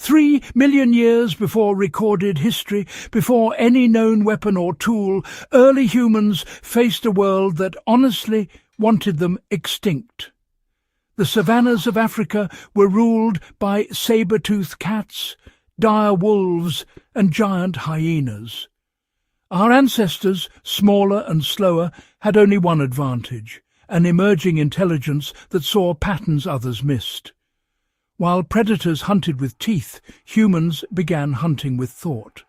3 million years before recorded history, before any known weapon or tool, early humans faced a world that honestly wanted them extinct. The savannas of Africa were ruled by saber-toothed cats, dire wolves, and giant hyenas. Our ancestors, smaller and slower, had only one advantage: an emerging intelligence that saw patterns others missed. While predators hunted with teeth, humans began hunting with thought.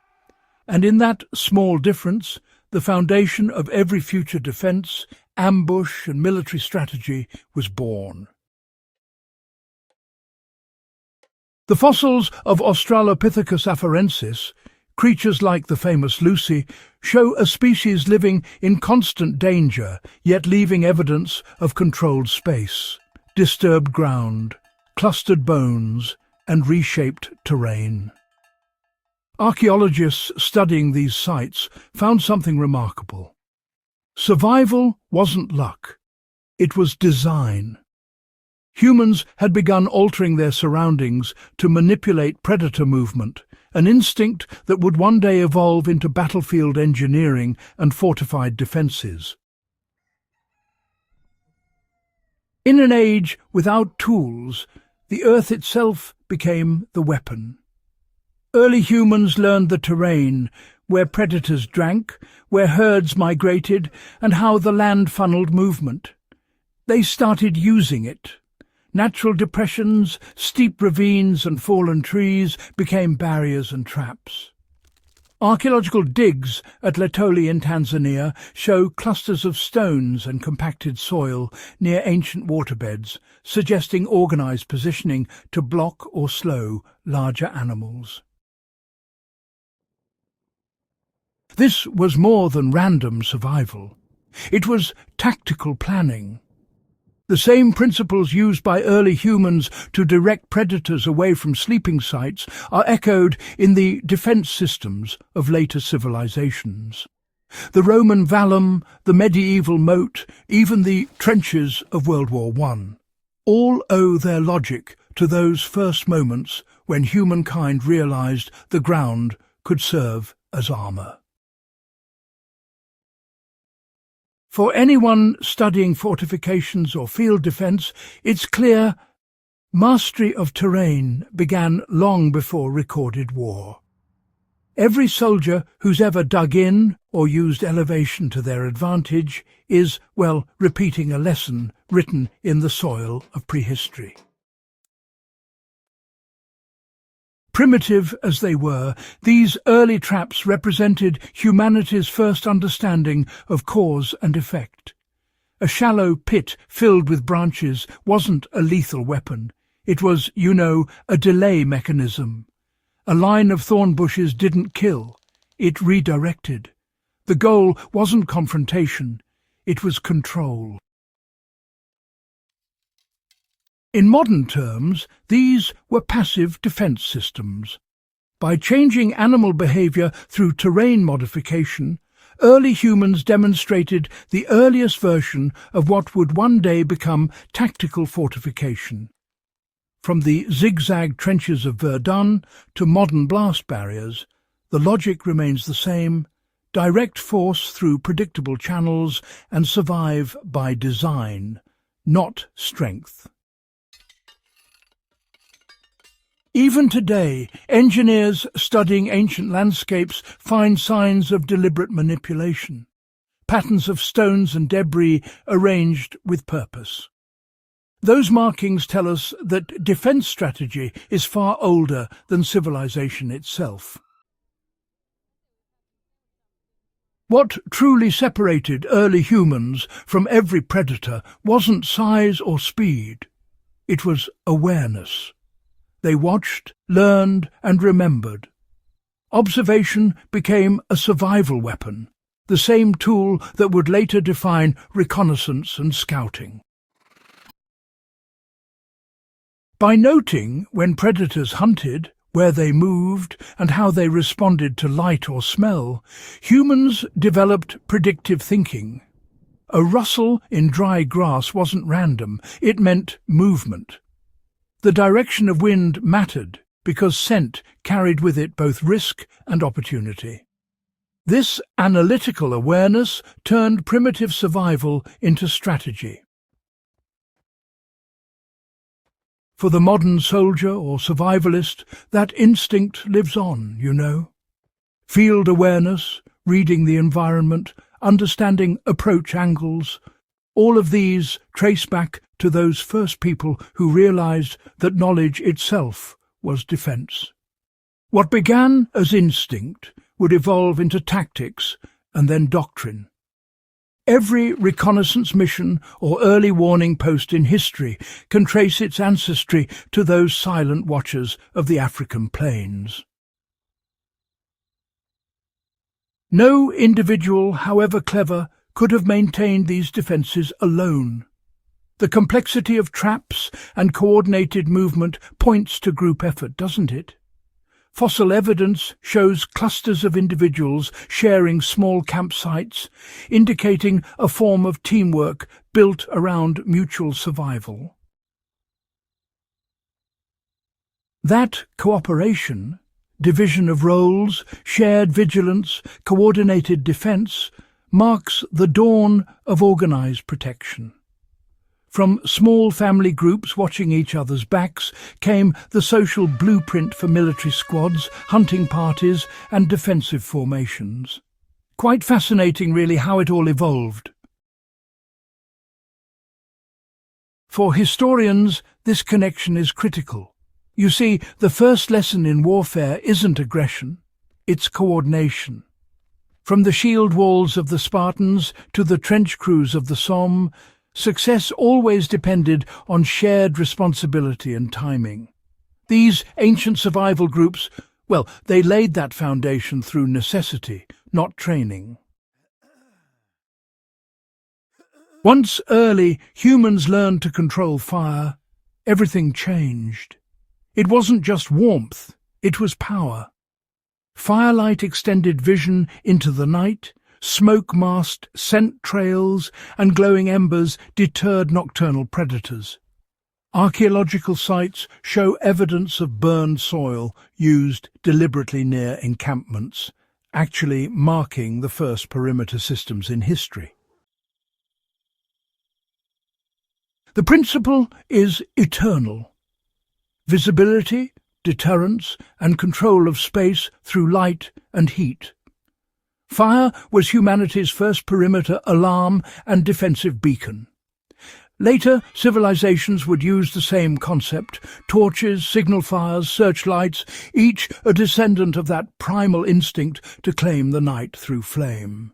And in that small difference, the foundation of every future defense, ambush and military strategy was born. The fossils of Australopithecus afarensis, creatures like the famous Lucy, show a species living in constant danger, yet leaving evidence of controlled space, disturbed ground, clustered bones, and reshaped terrain. Archaeologists studying these sites found something remarkable. Survival wasn't luck, it was design. Humans had begun altering their surroundings to manipulate predator movement, an instinct that would one day evolve into battlefield engineering and fortified defences. In an age without tools, the earth itself became the weapon. Early humans learned the terrain, where predators drank, where herds migrated, and how the land funneled movement. They started using it. Natural depressions, steep ravines and fallen trees became barriers and traps. Archaeological digs at Letoli in Tanzania show clusters of stones and compacted soil near ancient waterbeds, suggesting organised positioning to block or slow larger animals. This was more than random survival. It was tactical planning. The same principles used by early humans to direct predators away from sleeping sites are echoed in the defence systems of later civilizations. The Roman vallum, the medieval moat, even the trenches of World War I, all owe their logic to those first moments when humankind realized the ground could serve as armor. For anyone studying fortifications or field defence, it's clear mastery of terrain began long before recorded war. Every soldier who's ever dug in or used elevation to their advantage is, well, repeating a lesson written in the soil of prehistory. Primitive as they were, these early traps represented humanity's first understanding of cause and effect. A shallow pit filled with branches wasn't a lethal weapon. It was, a delay mechanism. A line of thorn bushes didn't kill. It redirected. The goal wasn't confrontation. It was control. In modern terms, these were passive defence systems. By changing animal behaviour through terrain modification, early humans demonstrated the earliest version of what would one day become tactical fortification. From the zigzag trenches of Verdun to modern blast barriers, the logic remains the same: direct force through predictable channels and survive by design, not strength. Even today, engineers studying ancient landscapes find signs of deliberate manipulation, patterns of stones and debris arranged with purpose. Those markings tell us that defence strategy is far older than civilization itself. What truly separated early humans from every predator wasn't size or speed. It was awareness. They watched, learned, and remembered. Observation became a survival weapon, the same tool that would later define reconnaissance and scouting. By noting when predators hunted, where they moved, and how they responded to light or smell, humans developed predictive thinking. A rustle in dry grass wasn't random, it meant movement. The direction of wind mattered. because scent carried with it both risk and opportunity. This analytical awareness turned primitive survival into strategy. For the modern soldier or survivalist, that instinct lives on, you know. Field awareness, reading the environment, understanding approach angles, all of these trace back to those first people who realized that knowledge itself was defense. What began as instinct would evolve into tactics and then doctrine. Every reconnaissance mission or early warning post in history can trace its ancestry to those silent watchers of the African plains. No individual, however clever, could have maintained these defences alone. The complexity of traps and coordinated movement points to group effort, doesn't it? Fossil evidence shows clusters of individuals sharing small campsites, indicating a form of teamwork built around mutual survival. That cooperation, division of roles, shared vigilance, coordinated defence, marks the dawn of organised protection. From small family groups watching each other's backs came the social blueprint for military squads, hunting parties and defensive formations. Quite fascinating, really, how it all evolved. For historians, this connection is critical. You see, the first lesson in warfare isn't aggression, it's coordination. From the shield walls of the Spartans to the trench crews of the Somme, success always depended on shared responsibility and timing. These ancient survival groups, well, they laid that foundation through necessity, not training. Once early humans learned to control fire, everything changed. It wasn't just warmth, it was power. Firelight extended vision into the night. Smoke masked scent trails and glowing embers deterred nocturnal predators. Archaeological sites show evidence of burned soil used deliberately near encampments, actually marking the first perimeter systems in history. The principle is eternal. Visibility, deterrence, and control of space through light and heat. Fire was humanity's first perimeter alarm and defensive beacon. Later, civilizations would use the same concept: torches, signal fires, searchlights, each a descendant of that primal instinct to claim the night through flame.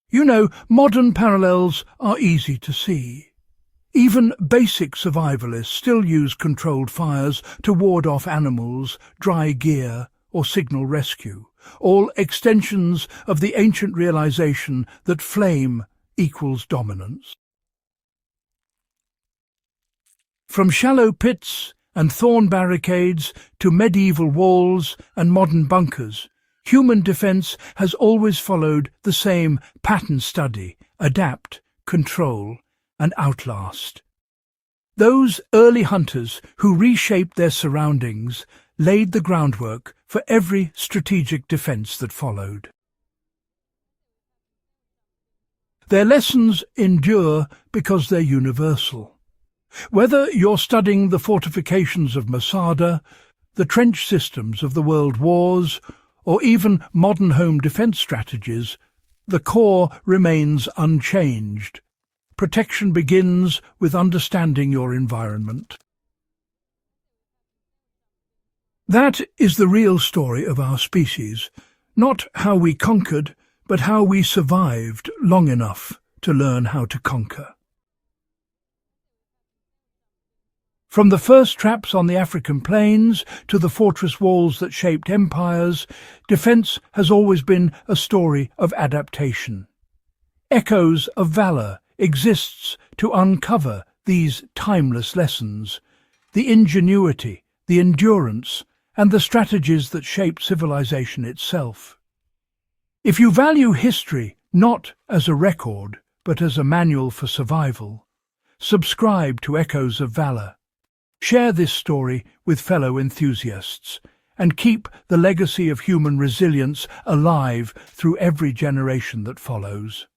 You know, modern parallels are easy to see. Even basic survivalists still use controlled fires to ward off animals, dry gear, or signal rescue, all extensions of the ancient realization that flame equals dominance. From shallow pits and thorn barricades to medieval walls and modern bunkers, human defense has always followed the same pattern study: adapt, control, and outlast. Those early hunters who reshaped their surroundings laid the groundwork for every strategic defense that followed. Their lessons endure because they're universal. Whether you're studying the fortifications of Masada, the trench systems of the world wars, or even modern home defense strategies, the core remains unchanged. Protection begins with understanding your environment. That is the real story of our species, not how we conquered, but how we survived long enough to learn how to conquer. From the first traps on the African plains to the fortress walls that shaped empires, defense has always been a story of adaptation. Echoes of valor exists to uncover these timeless lessons, the ingenuity, the endurance, and the strategies that shape civilization itself. If you value history not as a record, but as a manual for survival, subscribe to Echoes of Valor. Share this story with fellow enthusiasts and keep the legacy of human resilience alive through every generation that follows.